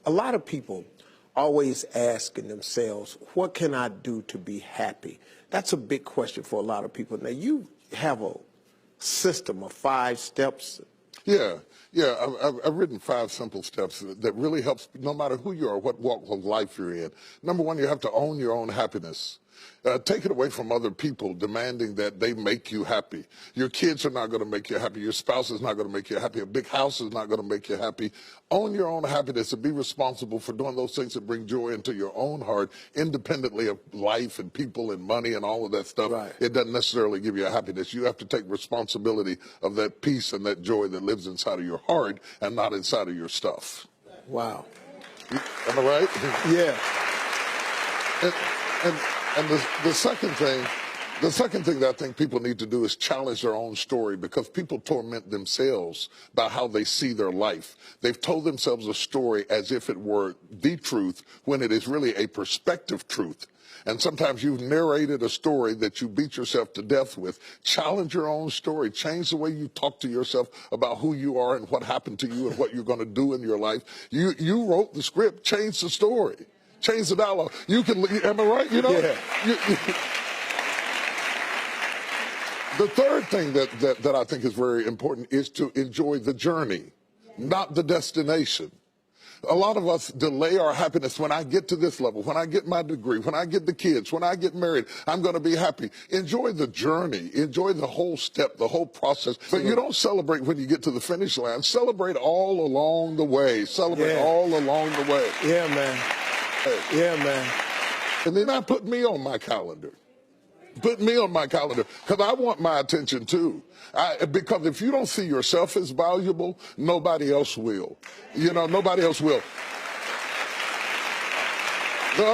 A lot of people always asking themselves, what can I do to be happy? That's a big question for a lot of people. Now, you have a system of 5 steps. Yeah. I've written 5 simple steps that really helps no matter who you are, what walk of life you're in. Number 1, you have to own your own happiness. Take it away from other people demanding that they make you happy. Your kids are not going to make you happy. Your spouse is not going to make you happy. A big house is not going to make you happy. Own your own happiness and be responsible for doing those things that bring joy into your own heart, independently of life and people and money and all of that stuff. Right. It doesn't necessarily give you a happiness. You have to take responsibility of that peace and that joy that lives inside of your heart and not inside of your stuff. Wow. Am I right? Yeah. And the second thing that I think people need to do is challenge their own story, because people torment themselves by how they see their life. They've told themselves a story as if it were the truth when it is really a perspective truth. And sometimes you've narrated a story that you beat yourself to death with. Challenge your own story. Change the way you talk to yourself about who you are and what happened to you and what you're going to do in your life. You wrote the script. Change the story. Change the dialogue. You can, am I right? You know? Yeah. The third thing that I think is very important is to enjoy the journey, not the destination. A lot of us delay our happiness. When I get to this level, when I get my degree, when I get the kids, when I get married, I'm going to be happy. Enjoy the journey. Enjoy the whole step, the whole process. But you don't celebrate when you get to the finish line. Celebrate all along the way. Celebrate all along the way. Yeah, man. Yeah, man. And then I put me on my calendar. Put me on my calendar, because I want my attention too. Because if you don't see yourself as valuable, nobody else will. You know, nobody else will. The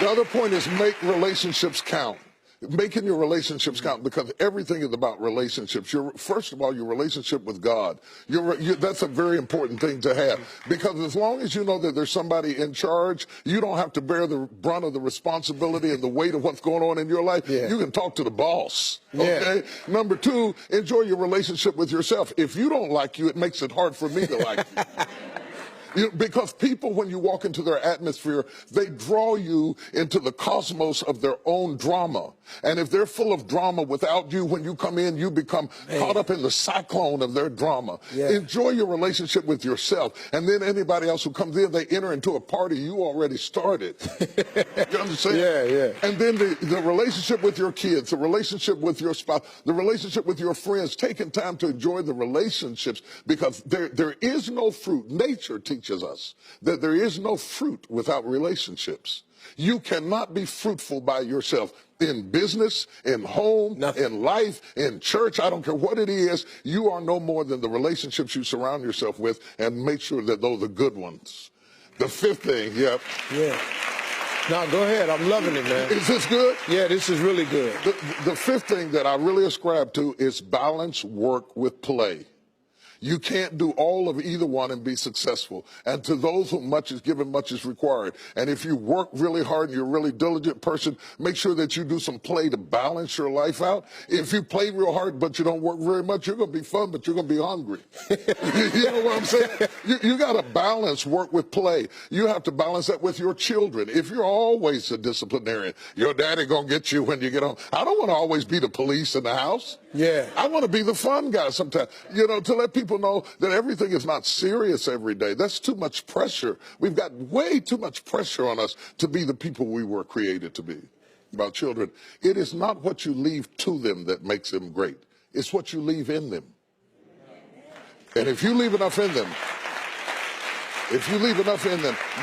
other point is make relationships count. Making your relationships count, because everything is about relationships. First of all, your relationship with God. That's a very important thing to have, because as long as you know that there's somebody in charge, you don't have to bear the brunt of the responsibility and the weight of what's going on in your life. Yeah. You can talk to the boss. Okay. Yeah. Number 2, enjoy your relationship with yourself. If you don't like you, it makes it hard for me to like you. Because people, when you walk into their atmosphere, they draw you into the cosmos of their own drama. And if they're full of drama without you, when you come in, you become caught up in the cyclone of their drama. Yeah. Enjoy your relationship with yourself. And then anybody else who comes in, they enter into a party you already started. You understand? Yeah. And then the relationship with your kids, the relationship with your spouse, the relationship with your friends, taking time to enjoy the relationships, because there is no fruit. Nature teaches us that there is no fruit without relationships. You cannot be fruitful by yourself. In business, in home, in life, in church, I don't care what it is, you are no more than the relationships you surround yourself with, and make sure that those are good ones. The 5th thing, Yeah. No, go ahead. I'm loving it, man. Is this good? Yeah, this is really good. The 5th thing that I really ascribe to is balance work with play. You can't do all of either one and be successful. And to those whom much is given, much is required. And if you work really hard and you're a really diligent person, make sure that you do some play to balance your life out. If you play real hard but you don't work very much, you're going to be fun, but you're going to be hungry. You know what I'm saying? You got to balance work with play. You have to balance that with your children. If you're always a disciplinarian, your daddy going to get you when you get home. I don't want to always be the police in the house. Yeah. I want to be the fun guy sometimes, you know, to let people know that everything is not serious every day. That's too much pressure. We've got way too much pressure on us to be the people we were created to be. About children, it is not what you leave to them that makes them great. It's what you leave in them. And if you leave enough in them,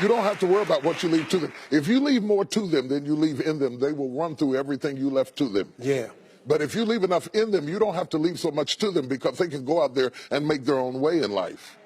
you don't have to worry about what you leave to them. If you leave more to them than you leave in them, they will run through everything you left to them. Yeah. But if you leave enough in them, you don't have to leave so much to them, because they can go out there and make their own way in life.